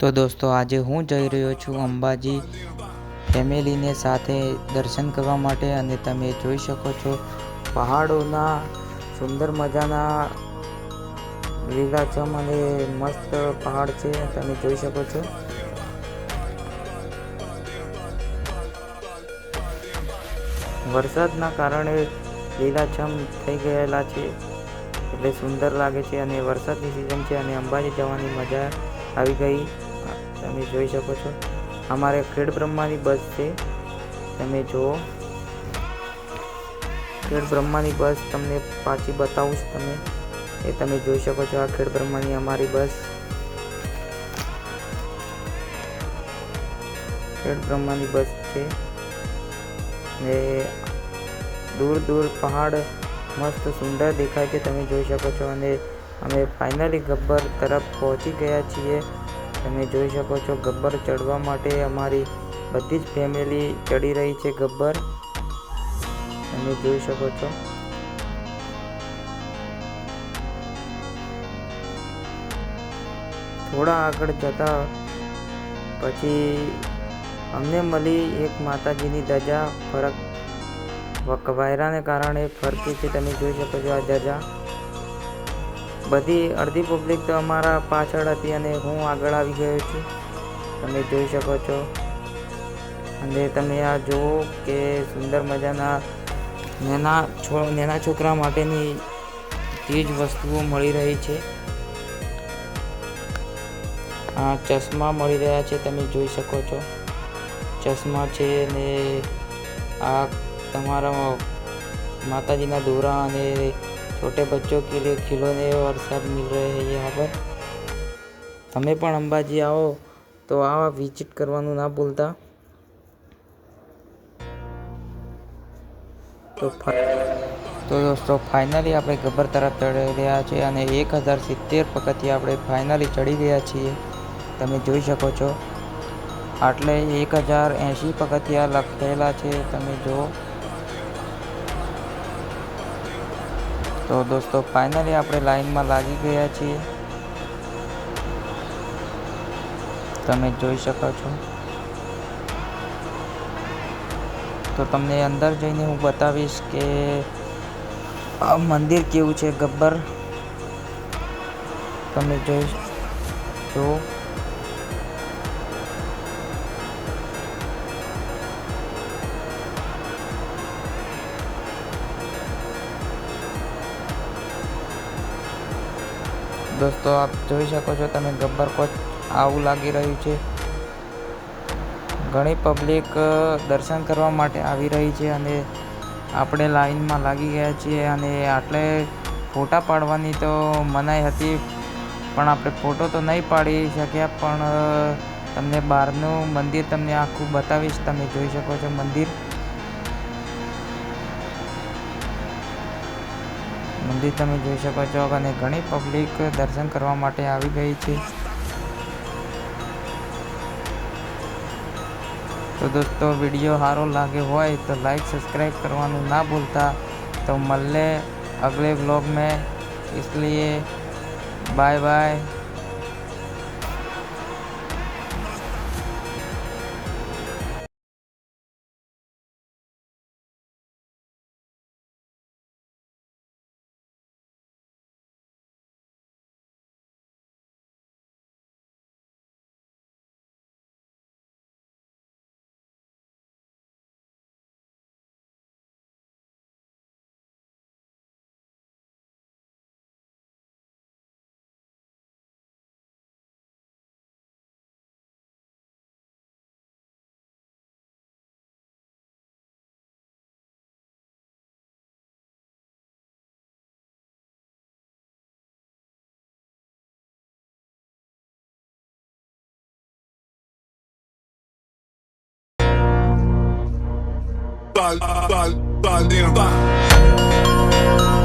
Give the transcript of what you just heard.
તો દોસ્તો આજે હું જઈ રહ્યો છું અંબાજી ફેમિલીને સાથે દર્શન કરવા માટે અને તમે જોઈ શકો છો પહાડોના સુંદર મજાના લીલાછમ અને મસ્ત પહાડ છે તમે જોઈ શકો છો। વરસાદના કારણે લીલાછમ થઈ ગયેલા છે એટલે સુંદર લાગે છે અને વરસાદની સિઝન છે અને અંબાજી જવાની મજા આવી ગઈ તમે જોઈ શકો છો। અમારે ખેડ બ્રહ્માની બસ છે તમે જુઓ ખેડ બ્રહ્માની બસ તમને પાછી બતાવું તમે એ તમે જોઈ શકો છો। આ ખેડ બ્રહ્માની અમારી બસ ખેડ બ્રહ્માની બસ છે ને દૂર દૂર પહાડ મસ્ત સુંદર દેખાય છે તમે જોઈ શકો છો અને અમે ફાઇનલી ગબ્બર તરફ પહોંચી ગયા છીએ તમે જોઈ શકો છો। ગબ્બર ચડવા માટે અમારી બધી જ ફેમિલી ચડી રહી છે ગબ્બર તમે જોઈ શકો છો। થોડા આગળ જતા પછી અમને મળી એક માતાજીની ધજા વાયરાને કારણે ફરતી છે તમે જોઈ શકો છો। આ ધજા બધી અડધી પબ્લિક તો અમારા પાછળ હતી અને હું આગળ આવી ગયો છું તમે જોઈ શકો છો। અને તમે આ જુઓ કે સુંદર મજાના નાના છોકરા માટેની ચીજ વસ્તુઓ મળી રહી છે। આ ચશ્મા મળી રહ્યા છે તમે જોઈ શકો છો ચશ્મા છે ને આ તમારા માતાજીના દોરા અને छोटे बच्चों के लिए खिलौने और सब मिल रहे हैं यहाँ पर। તમે પણ અંબાજી આવો તો આ વિઝિટ કરવાનું ના ભૂલતા। તો દોસ્તો ફાઇનલી આપણે ગબ્બર તરફ ચડી રહ્યા છીએ અને 1070 પગથિયાં આપણે ફાઇનલી ચડી ગયા છીએ તમે જોઈ શકો છો। આટલે 1080 પગથિયાં લખેલા છે તમે જુઓ। તો દોસ્તો ફાઇનલી આપણે લાઈનમાં લાગી ગયા છીએ તમે જોઈ શકો છો। તો તમને અંદર જઈને હું બતાવીશ કે આ મંદિર કેવું છે ગબ્બર તમે જોઈ જુઓ। दोस्तों आप જોઈ શકો છો તમે ગબ્બર કોચ આવું લાગી રહ્યું છે। ઘણી પબ્લિક દર્શન કરવા માટે આવી રહી છે અને આપણે લાઈનમાં લાગી ગયા છીએ અને આટલે ફોટા પાડવાની તો મનાઈ હતી પણ આપણે ફોટો તો નહીં પાડી શક્યા પણ તમને બહારનું મંદિર તમને આખું બતાવીશ તમે જોઈ શકો છો મંદિર તમે જોઈ શકો છો અને ઘણી પબ્લિક દર્શન કરવા માટે આવી ગઈ છે। તો દોસ્તો વિડીયો સારો લાગે હોય તો लाइक सब्सक्राइब કરવાનું ના ભૂલતા। तो મળે अगले व्लॉग में इसलिए बाय बाय। Ball, damn.